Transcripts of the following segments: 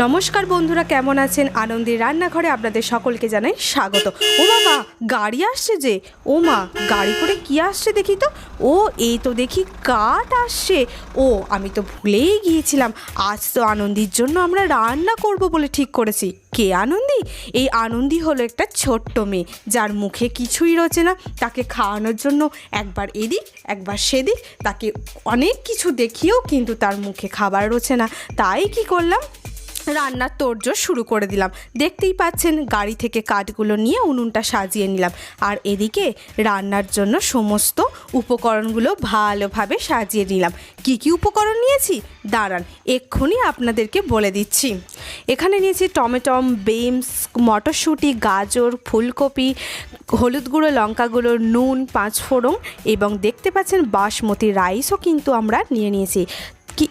নমস্কার বন্ধুরা, কেমন আছেন? আনন্দের রান্নাঘরে আপনাদের সকলকে জানাই স্বাগত। ও বাবা, গাড়ি আসছে যে। ও মা, গাড়ি করে কি আসছে দেখি তো। ও, এই তো দেখি কাঠ আসছে। ও, আমি তো ভুলেই গিয়েছিলাম, আজ তো আনন্দির জন্য আমরা রান্না করব বলে ঠিক করেছি। কে আনন্দি? এই আনন্দি হলো একটা ছোট্ট মেয়ে, যার মুখে কিছুই রোচে না। তাকে খাওয়ানোর জন্য একবার এদিক একবার সেদিক, তাকে অনেক কিছু দেখিয়েও কিন্তু তার মুখে খাবার রোচে না। তাই কি করলাম, রান্নার তোড়জোড় শুরু করে দিলাম। দেখতেই পাচ্ছেন, গাড়ি থেকে কাঠগুলো নিয়ে উনুনটা সাজিয়ে নিলাম। আর এদিকে রান্নার জন্য সমস্ত উপকরণগুলো ভালোভাবে সাজিয়ে নিলাম। কি কি উপকরণ নিয়েছি দাঁড়ান, এক্ষুনি আপনাদেরকে বলে দিচ্ছি। এখানে নিয়েছি টমেটো, বিনস, মটরশুঁটি, গাজর, ফুলকপি, হলুদ গুঁড়ো, লঙ্কা গুঁড়ো, নুন, 5 ফোড়ন এবং দেখতে পাচ্ছেন বাসমতি রাইসও কিন্তু আমরা নিয়ে নিয়েছি।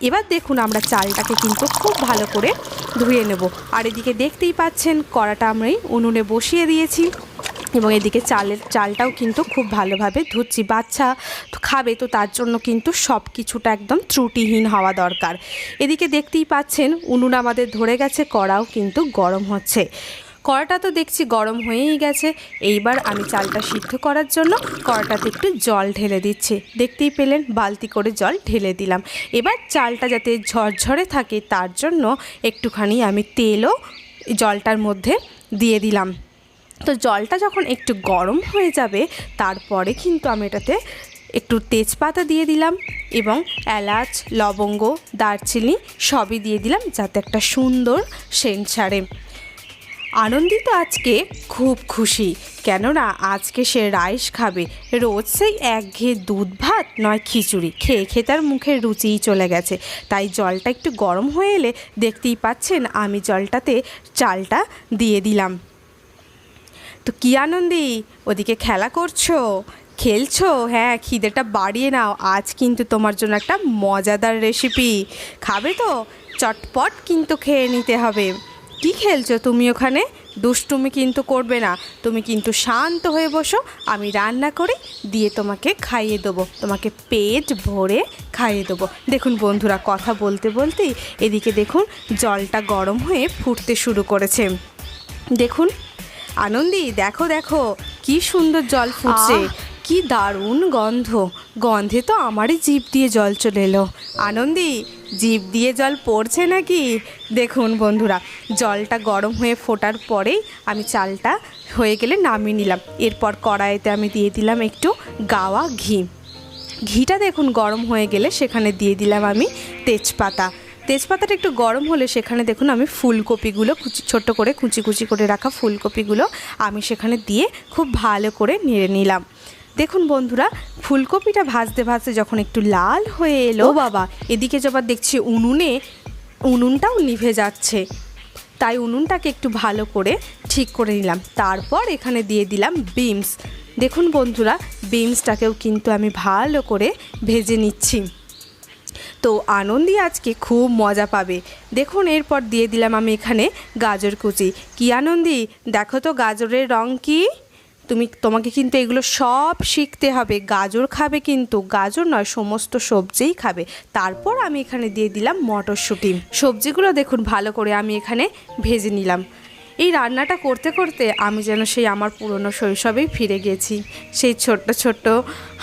এবার দেখুন, আমরা চালটাকে কিন্তু খুব ভালো করে ধুয়ে নেব। আর এদিকে দেখতেই পাচ্ছেন, কড়াটা আমি উনুনে বসিয়ে দিয়েছি এবং এদিকে চালটাও কিন্তু খুব ভালোভাবে ধুচ্ছি। বাচ্চা খাবে তো, তার জন্য কিন্তু সব কিছুটা একদম ত্রুটিহীন হওয়া দরকার। এদিকে দেখতেই পাচ্ছেন, উনুন আমাদের ধরে গেছে, কড়াও কিন্তু গরম হচ্ছে। কড়াটা তো দেখছি গরম হয়েই গেছে। এইবার আমি চালটা সিদ্ধ করার জন্য কড়াটাতে একটু জল ঢেলে দিচ্ছি। দেখতেই পেলেন, বালতি করে জল ঢেলে দিলাম। এবার চালটা যাতে ঝরঝরে থাকে, তার জন্য একটুখানি আমি তেলও জলটার মধ্যে দিয়ে দিলাম। তো জলটা যখন একটু গরম হয়ে যাবে, তারপরে কিন্তু আমি এটাতে একটু তেজপাতা দিয়ে দিলাম এবং এলাচ, লবঙ্গ, দারচিনি সবই দিয়ে দিলাম, যাতে একটা সুন্দর সেন্ট ছাড়ে। আনন্দিত আজকে খুব খুশি, কেননা আজকে সে রাইস খাবে। রোজ সেই একঘেয়ে দুধ ভাত নয় খিচুড়ি খেয়ে খেয়ে তার মুখের রুচিই চলে গেছে। তাই জলটা একটু গরম হয়ে এলে দেখতেই পাচ্ছেন, আমি জলটাতে চালটা দিয়ে দিলাম। তো কি আনন্দি, ওদিকে খেলা করছো, খেলছো? হ্যাঁ, খিদেটা বাড়িয়ে নাও, আজ কিন্তু তোমার জন্য একটা মজাদার রেসিপি। খাবে তো? চটপট কিন্তু খেয়ে নিতে হবে। কি খেলছো তুমি ওখানে? দুষ্টুমি কিন্তু করবে না, তুমি কিন্তু শান্ত হয়ে বসো, আমি রান্না করে দিয়ে তোমাকে খাইয়ে দেবো, তোমাকে পেট ভরে খাইয়ে দেবো। দেখুন বন্ধুরা, কথা বলতে বলতেই এদিকে দেখুন জলটা গরম হয়ে ফুটতে শুরু করেছে। দেখুন আনন্দি, দেখো দেখো কি সুন্দর জল ফুটছে, কি দারুণ গন্ধ। গন্ধে তো আমারই জিভ দিয়ে জল চলে এলো। আনন্দি, জিভ দিয়ে জল পড়ছে নাকি? দেখুন বন্ধুরা, জলটা গরম হয়ে ফোটার পরেই আমি চালটা হয়ে গেলে নামিয়ে নিলাম। এরপর কড়াইতে আমি দিয়ে দিলাম একটু গাওয়া ঘি। ঘিটা দেখুন গরম হয়ে গেলে সেখানে দিয়ে দিলাম আমি তেজপাতা। তেজপাতাটা একটু গরম হলে সেখানে দেখুন আমি ফুলকপিগুলো ছোট্ট করে কুচি কুচি করে রাখা ফুলকপিগুলো আমি সেখানে দিয়ে খুব ভালো করে নেড়ে নিলাম। দেখুন বন্ধুরা, ফুলকপিটা ভাজতে ভাজতে যখন একটু লাল হয়ে এলো, বাবা এদিকে যাবার দেখছি উনুনটাও নিভে যাচ্ছে। তাই উনুনটাকে একটু ভালো করে ঠিক করে নিলাম। তারপর এখানে দিয়ে দিলাম বিনস। দেখুন বন্ধুরা, বিনসটাকেও কিন্তু আমি ভালো করে ভেজে নিচ্ছি। তো আনন্দি আজকে খুব মজা পাবে। দেখুন এরপর দিয়ে দিলাম আমি এখানে গাজর কুচি। কি আনন্দি, দেখো তো গাজরের রং কি? তোমাকে কিন্তু এগুলো সব শিখতে হবে। গাজর খাবে কিন্তু, গাজর নয় সমস্ত সবজিই খাবে। তারপর আমি এখানে দিয়ে দিলাম মটরশুঁটি। সবজিগুলো দেখুন ভালো করে আমি এখানে ভেজে নিলাম। এই রান্নাটা করতে করতে আমি যেন সেই আমার পুরনো শৈশবেই ফিরে গেছি। সেই ছোট্ট ছোট্ট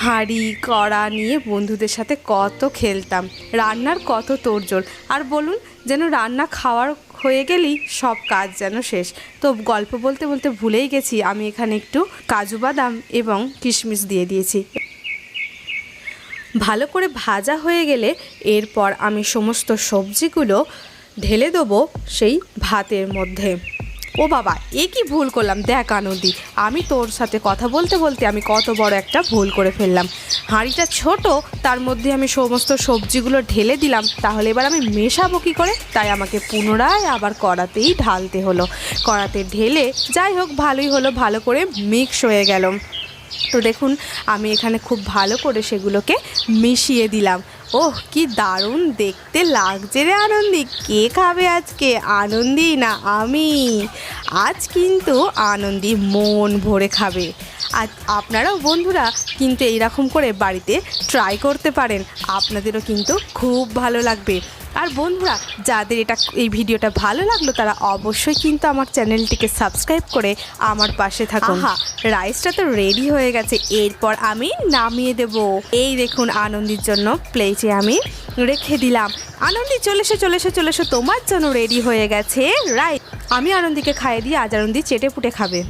হাঁড়ি কড়া নিয়ে বন্ধুদের সাথে কত খেলতাম, রান্নার কত তোড়জোড়। আর বলুন, যেন রান্না খাওয়ার হয়ে গেলেই সব কাজ যেন শেষ। তো গল্প বলতে বলতে ভুলেই গেছি, আমি এখানে একটু কাজু বাদাম এবং কিশমিশ দিয়ে দিয়েছি। ভালো করে ভাজা হয়ে গেলে এরপর আমি সমস্ত সবজিগুলো ঢেলে দেবো সেই ভাতের মধ্যে। ও বাবা, এ কি ভুল করলাম! দেখ আনন্দি, আমি তোর সাথে কথা বলতে বলতে আমি কত বড় একটা ভুল করে ফেললাম। হাঁড়িটা ছোট, তার মধ্যে আমি সমস্ত সবজিগুলো ঢেলে দিলাম, তাহলে এবার আমি মেশাবো কী করে? তাই আমাকে পুনরায় আবার কড়াতেই ঢালতে হলো। কড়াতে ঢেলে যাই হোক ভালোই হলো, ভালো করে মিক্স হয়ে গেল। তো দেখুন আমি এখানে খুব ভালো করে সেগুলোকে মিশিয়ে দিলাম। ওহ, কি দারুণ দেখতে লাগছে রে আনন্দি! কে খাবে আজকে? আনন্দি না আমি। আজ কিন্তু আনন্দি মন ভরে খাবে। আর আপনারাও বন্ধুরা কিন্তু এইরকম করে বাড়িতে ট্রাই করতে পারেন, আপনাদেরও কিন্তু খুব ভালো লাগবে। আর বন্ধুরা, যাদের এই ভিডিওটা ভালো লাগলো তারা অবশ্যই কিন্তু আমার চ্যানেলটিকে সাবস্ক্রাইব করে আমার পাশে থাকুন। রাইসটা তো রেডি হয়ে গেছে, এরপর আমি নামিয়ে দেব। এই দেখুন আনন্দির জন্য প্লেটে আমি রেখে দিলাম। আনন্দি চলে এসো, তোমার জন্য রেডি হয়ে গেছে রাইস। আমি আনন্দিকে খাইয়ে দিয়ে আজ আনন্দি চেটে পুটে খাবে।